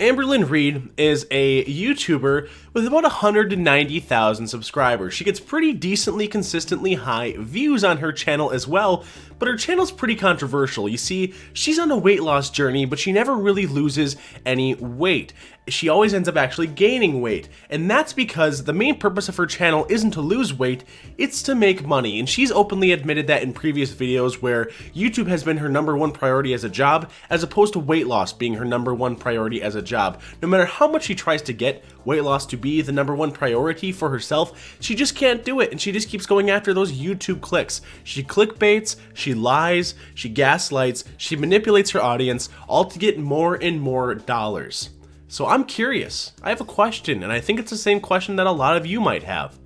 Amberlynn Reid is a YouTuber with about 190,000 subscribers. She gets pretty decently consistently high views on her channel as well, but her channel's pretty controversial. You see, she's on a weight loss journey, but she never really loses any weight. She always ends up actually gaining weight, and that's because the main purpose of her channel isn't to lose weight, it's to make money, and she's openly admitted that in previous videos where YouTube has been her #1 priority as a job, as opposed to weight loss being her #1 priority as a job. No matter how much she tries to get weight loss to be the #1 priority for herself, she just can't do it, and she just keeps going after those YouTube clicks. She clickbaits, she lies, she gaslights, she manipulates her audience, all to get more and more dollars. So I'm curious, I have a question, and I think it's the same question that a lot of you might have.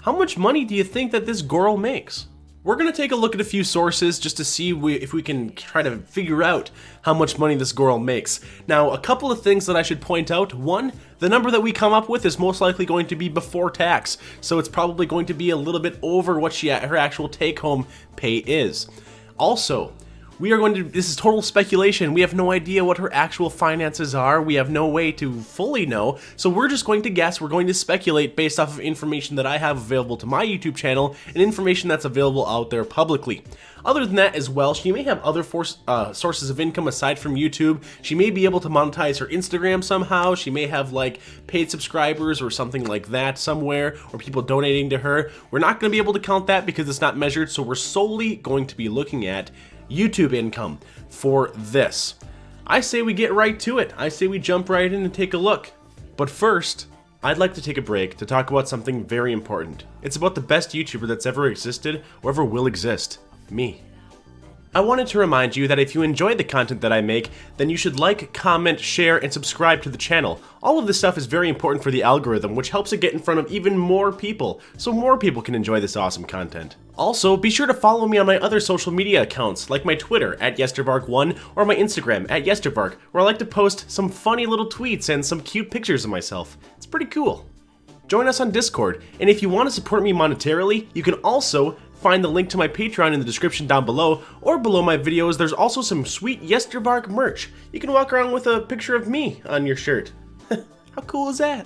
How much money do you think that this girl makes? We're going to take a look at a few sources just to see if we can try to figure out how much money this girl makes. Now, a couple of things that I should point out. One, the number that we come up with is most likely going to be before tax, so it's probably going to be a little bit over what her actual take-home pay is. Also, this is total speculation. We have no idea what her actual finances are. We have no way to fully know. So we're just going to guess. We're going to speculate based off of information that I have available to my YouTube channel and information that's available out there publicly. Other than that as well, she may have other sources of income aside from YouTube. She may be able to monetize her Instagram somehow. She may have like paid subscribers or something like that somewhere, or people donating to her. We're not going to be able to count that because it's not measured. So we're solely going to be looking at YouTube income for this. I say we get right to it. I say we jump right in and take a look. But first, I'd like to take a break to talk about something very important. It's about the best YouTuber that's ever existed or ever will exist, me. I wanted to remind you that if you enjoy the content that I make, then you should like, comment, share, and subscribe to the channel. All of this stuff is very important for the algorithm, which helps it get in front of even more people, so more people can enjoy this awesome content. Also, be sure to follow me on my other social media accounts, like my Twitter, @YesterBark1, or my Instagram, @YesterBark, where I like to post some funny little tweets and some cute pictures of myself. It's pretty cool. Join us on Discord, and if you want to support me monetarily, you can also find the link to my Patreon in the description down below, or below my videos. There's also some sweet YesterBark merch. You can walk around with a picture of me on your shirt. How cool is that?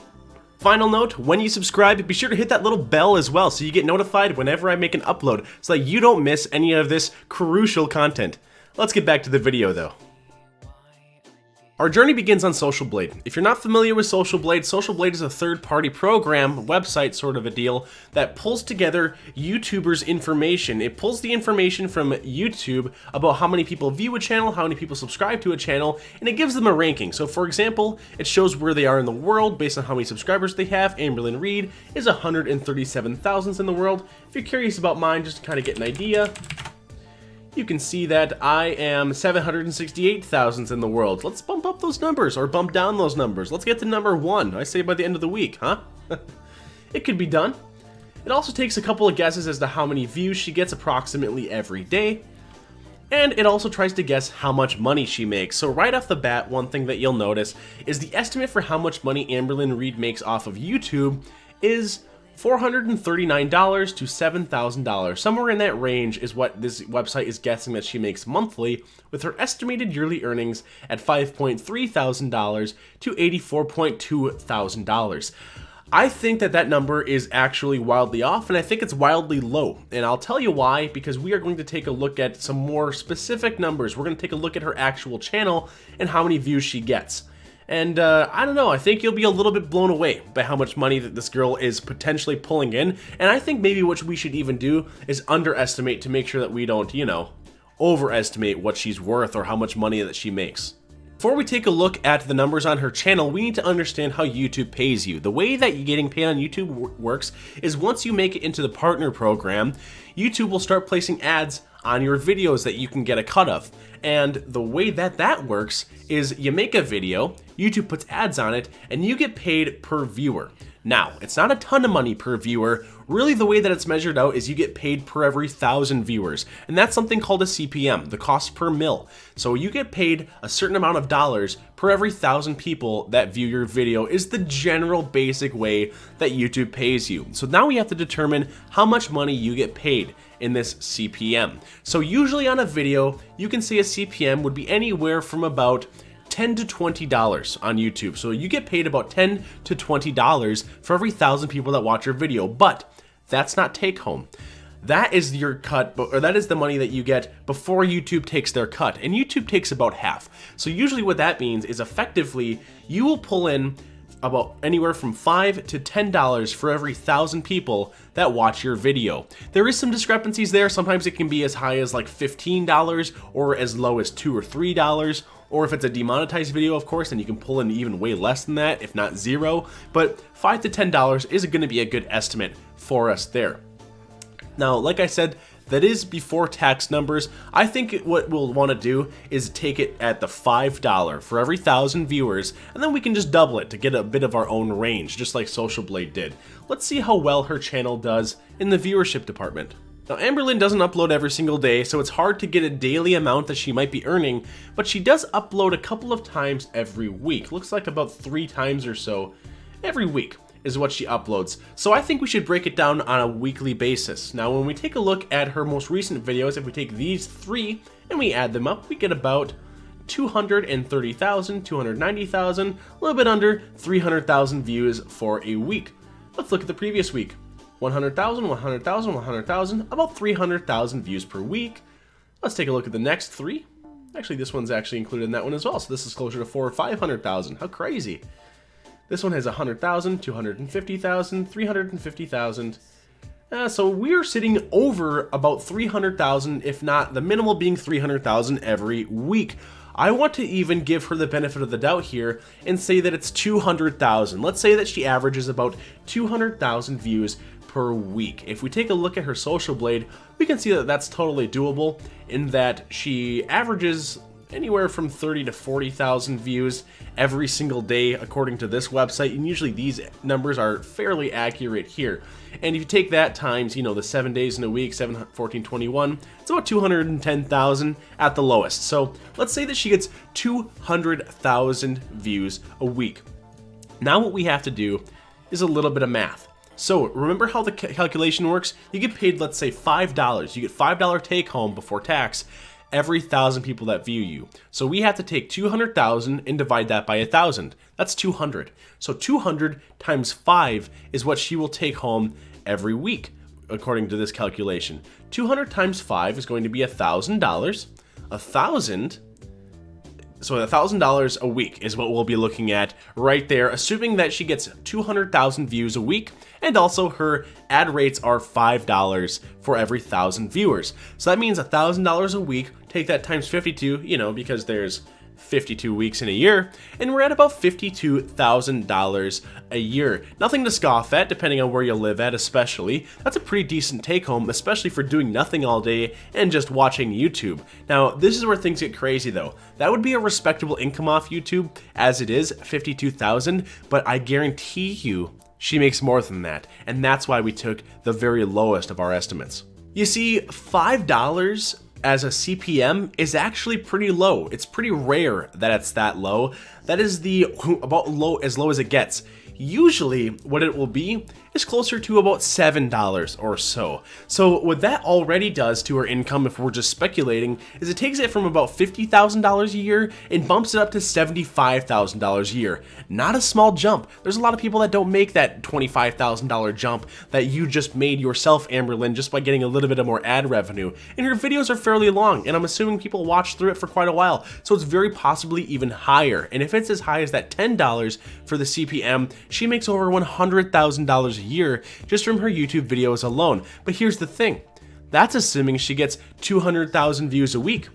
Final note, when you subscribe, be sure to hit that little bell as well so you get notified whenever I make an upload so that you don't miss any of this crucial content. Let's get back to the video though. Our journey begins on Social Blade. If you're not familiar with Social Blade is a third-party program, website sort of a deal, that pulls together YouTubers' information. It pulls the information from YouTube about how many people view a channel, how many people subscribe to a channel, and it gives them a ranking. So for example, it shows where they are in the world based on how many subscribers they have. Amberlynn Reid is 137,000th in the world. If you're curious about mine, just to kind of get an idea, you can see that I am 768,000th in the world. Let's bump up those numbers, or bump down those numbers. Let's get to #1, I say by the end of the week, huh? It could be done. It also takes a couple of guesses as to how many views she gets approximately every day. And it also tries to guess how much money she makes. So right off the bat, one thing that you'll notice is the estimate for how much money Amberlynn Reid makes off of YouTube is $439 to $7,000. Somewhere in that range is what this website is guessing that she makes monthly, with her estimated yearly earnings at $5,300 to $84,200. I think that number is actually wildly off, and I think it's wildly low. And I'll tell you why, because we are going to take a look at some more specific numbers. We're going to take a look at her actual channel and how many views she gets. And I don't know, I think you'll be a little bit blown away by how much money that this girl is potentially pulling in. And I think maybe what we should even do is underestimate to make sure that we don't, overestimate what she's worth or how much money that she makes. Before we take a look at the numbers on her channel, we need to understand how YouTube pays you. The way that getting paid on YouTube works is once you make it into the partner program, YouTube will start placing ads on your videos that you can get a cut of. And the way that works is you make a video, YouTube puts ads on it, and you get paid per viewer. Now, it's not a ton of money per viewer. Really, the way that it's measured out is you get paid per every 1,000 viewers, and that's something called a CPM, the cost per mil. So you get paid a certain amount of dollars per every 1,000 people that view your video is the general basic way that YouTube pays you. So now we have to determine how much money you get paid in this CPM. So usually on a video, you can see a CPM would be anywhere from about $10 to $20 on YouTube. So you get paid about $10 to $20 for every 1,000 people that watch your video, but that's not take home. That is your cut, or that is the money that you get before YouTube takes their cut, and YouTube takes about half. So usually what that means is effectively you will pull in about anywhere from $5 to $10 for every 1,000 people that watch your video. There is some discrepancies there. Sometimes it can be as high as like $15 or as low as $2 or $3. Or if it's a demonetized video, of course, then you can pull in even way less than that, if not zero. But $5 to $10 is going to be a good estimate for us there. Now, like I said, that is before tax numbers. I think what we'll want to do is take it at the $5 for every 1,000 viewers, and then we can just double it to get a bit of our own range, just like Social Blade did. Let's see how well her channel does in the viewership department. Now, Amberlynn doesn't upload every single day, so it's hard to get a daily amount that she might be earning, but she does upload a couple of times every week. Looks like about 3 times or so every week is what she uploads. So I think we should break it down on a weekly basis. Now, when we take a look at her most recent videos, if we take these 3 and we add them up, we get about 230,000, 290,000, a little bit under 300,000 views for a week. Let's look at the previous week. 100,000, 100,000, 100,000, about 300,000 views per week. Let's take a look at the next 3. Actually, this one's actually included in that one as well, so this is closer to 400,000 or 500,000. How crazy. This one has 100,000, 250,000, 350,000. So we're sitting over about 300,000, if not the minimal being 300,000 every week. I want to even give her the benefit of the doubt here and say that it's 200,000. Let's say that she averages about 200,000 views per week. If we take a look at her Social Blade, we can see that that's totally doable in that she averages anywhere from 30 to 40,000 views every single day according to this website, and usually these numbers are fairly accurate here. And if you take that times, you know, the 7 days in a week, 7, 14, 21, it's about 210,000 at the lowest. So let's say that she gets 200,000 views a week. Now what we have to do is a little bit of math. So remember how the calculation works? You get paid, let's say $5. You get $5 take home before tax every 1,000 people that view you. So we have to take 200,000 and divide that by 1,000. That's 200. So 200 times 5 is what she will take home every week, according to this calculation. 200 times 5 is going to be $1,000. So $1,000 a week is what we'll be looking at right there, assuming that she gets 200,000 views a week, and also her ad rates are $5 for every 1,000 viewers. So that means $1,000 a week. Take that times 52, you know, because there's 52 weeks in a year, and we're at about $52,000 a year. Nothing to scoff at, depending on where you live at especially. That's a pretty decent take home, especially for doing nothing all day and just watching YouTube. Now, this is where things get crazy though. That would be a respectable income off YouTube, as it is $52,000, but I guarantee you she makes more than that, and that's why we took the very lowest of our estimates. You see, $5 as a CPM is actually pretty low. It's pretty rare that it's that low. That is about as low as it gets. Usually what it will be is closer to about $7 or so. So what that already does to her income, if we're just speculating, is it takes it from about $50,000 a year and bumps it up to $75,000 a year. Not a small jump. There's a lot of people that don't make that $25,000 jump that you just made yourself, Amberlynn, just by getting a little bit of more ad revenue. And her videos are fairly long, and I'm assuming people watch through it for quite a while, so it's very possibly even higher. And if it's as high as that $10 for the CPM, she makes over $100,000 a year just from her YouTube videos alone. But here's the thing, that's assuming she gets 200,000 views a week.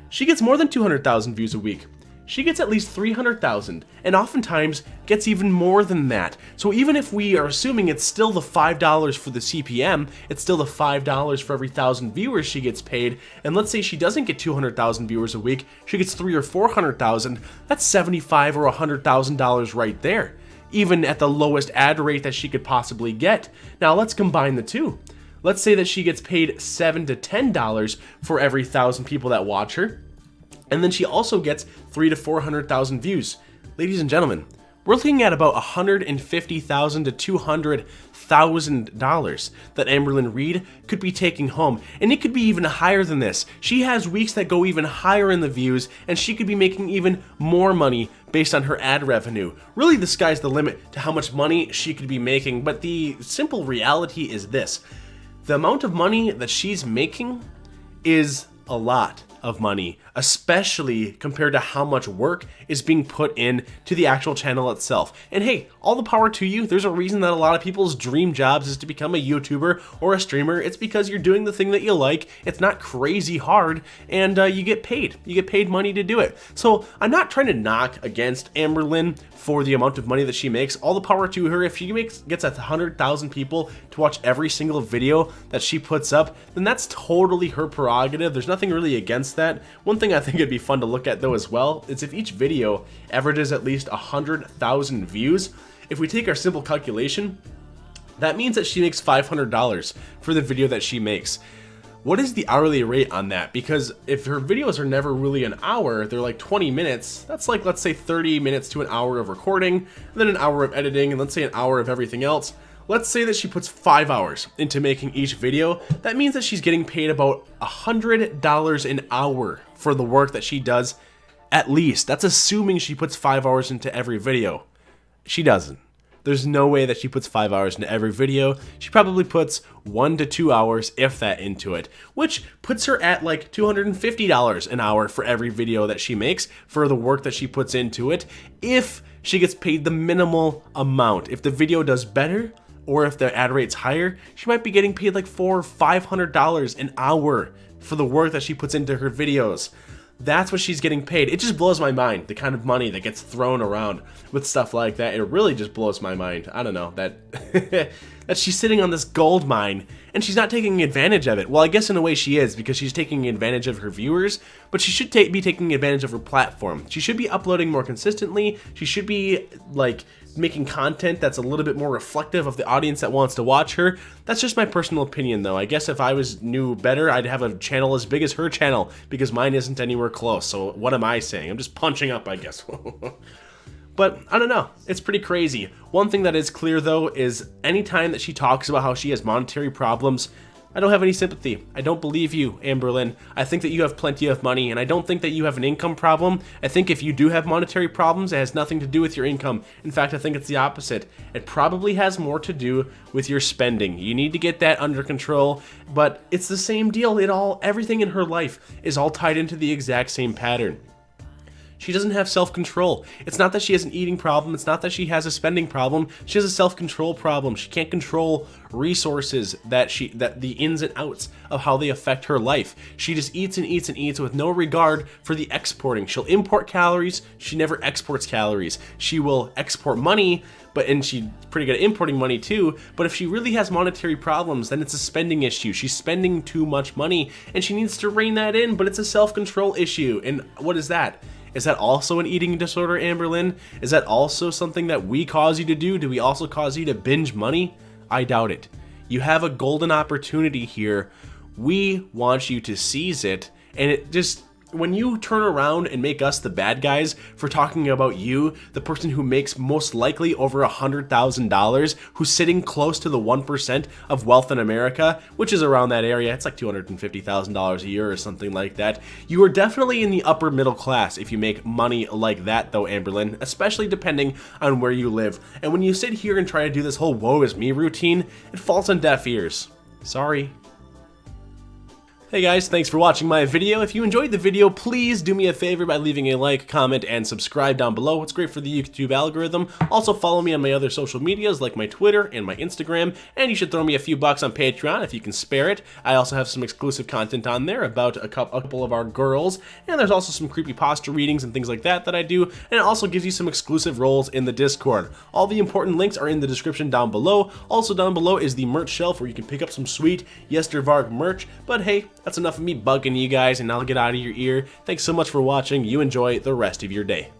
She gets more than 200,000 views a week. She gets at least 300,000, and oftentimes gets even more than that. So even if we are assuming it's still the $5 for the CPM, it's still the $5 for every 1,000 viewers she gets paid, and let's say she doesn't get 200,000 viewers a week, she gets 300,000 or 400,000, that's $75,000 or $100,000 right there, even at the lowest ad rate that she could possibly get. Now let's combine the two. Let's say that she gets paid $7 to $10 for every 1,000 people that watch her, and then she also gets 300,000 to 400,000 views. Ladies and gentlemen, we're looking at about $150,000 to $200,000 $100,000 that Amberlynn Reid could be taking home. And it could be even higher than this. She has weeks that go even higher in the views, and she could be making even more money based on her ad revenue. Really, the sky's the limit to how much money she could be making, but the simple reality is this. The amount of money that she's making is a lot of money, especially compared to how much work is being put in to the actual channel itself. And hey, all the power to you. There's a reason that a lot of people's dream jobs is to become a YouTuber or a streamer. It's because you're doing the thing that you like. It's not crazy hard, and you get paid. You get paid money to do it. So I'm not trying to knock against Amberlynn for the amount of money that she makes. All the power to her. If she gets 100,000 people to watch every single video that she puts up, then that's totally her prerogative. There's nothing really against that. One thing I think it'd be fun to look at though as well is if each video averages at least 100,000 views. If we take our simple calculation, that means that she makes $500 for the video that she makes. What is the hourly rate on that? Because if her videos are never really an hour, they're like 20 minutes, that's like, let's say 30 minutes to an hour of recording, and then an hour of editing, and let's say an hour of everything else. Let's say that she puts 5 hours into making each video. That means that she's getting paid about $100 an hour for the work that she does, at least. That's assuming she puts 5 hours into every video. She doesn't. There's no way that she puts 5 hours into every video. She probably puts 1 to 2 hours, if that, into it, which puts her at like $250 an hour for every video that she makes for the work that she puts into it, if she gets paid the minimal amount. If the video does better, or if the ad rate's higher, she might be getting paid like $400 or $500 an hour for the work that she puts into her videos. That's what she's getting paid. It just blows my mind, the kind of money that gets thrown around with stuff like that. It really just blows my mind. I don't know, that that she's sitting on this gold mine and she's not taking advantage of it. Well, I guess in a way she is, because she's taking advantage of her viewers, but she should be taking advantage of her platform. She should be uploading more consistently. She should be like making content that's a little bit more reflective of the audience that wants to watch her. That's just my personal opinion though. I guess if I knew better, I'd have a channel as big as her channel, because mine isn't anywhere close. So what am I saying? I'm just punching up, I guess. But I don't know, it's pretty crazy. One thing that is clear though is anytime that she talks about how she has monetary problems, I don't have any sympathy. I don't believe you, Amberlynn. I think that you have plenty of money, and I don't think that you have an income problem. I think if you do have monetary problems, it has nothing to do with your income. In fact, I think it's the opposite. It probably has more to do with your spending. You need to get that under control, but it's the same deal. Everything in her life is all tied into the exact same pattern. She doesn't have self-control. It's not that she has an eating problem. It's not that she has a spending problem. She has a self-control problem. She can't control resources, that the ins and outs of how they affect her life. She just eats and eats and eats with no regard for the exporting. She'll import calories. She never exports calories. She will export money, and she's pretty good at importing money too. But if she really has monetary problems, then it's a spending issue. She's spending too much money and she needs to rein that in, but it's a self-control issue. And what is that? Is that also an eating disorder, Amberlynn? Is that also something that we cause you to do? Do we also cause you to binge money? I doubt it. You have a golden opportunity here. We want you to seize it. And it just, when you turn around and make us the bad guys for talking about you, the person who makes most likely over $100,000, who's sitting close to the 1% of wealth in America, which is around that area, it's like $250,000 a year or something like that. You are definitely in the upper middle class if you make money like that though, Amberlynn, especially depending on where you live. And when you sit here and try to do this whole woe is me routine, it falls on deaf ears. Sorry. Hey guys, thanks for watching my video. If you enjoyed the video, please do me a favor by leaving a like, comment, and subscribe down below. It's great for the YouTube algorithm. Also follow me on my other social medias like my Twitter and my Instagram, and you should throw me a few bucks on Patreon if you can spare it. I also have some exclusive content on there about a couple of our girls, and there's also some creepypasta readings and things like that I do, and it also gives you some exclusive roles in the Discord. All the important links are in the description down below. Also down below is the merch shelf where you can pick up some sweet Varke merch, but hey, that's enough of me bugging you guys, and I'll get out of your ear. Thanks so much for watching. You enjoy the rest of your day.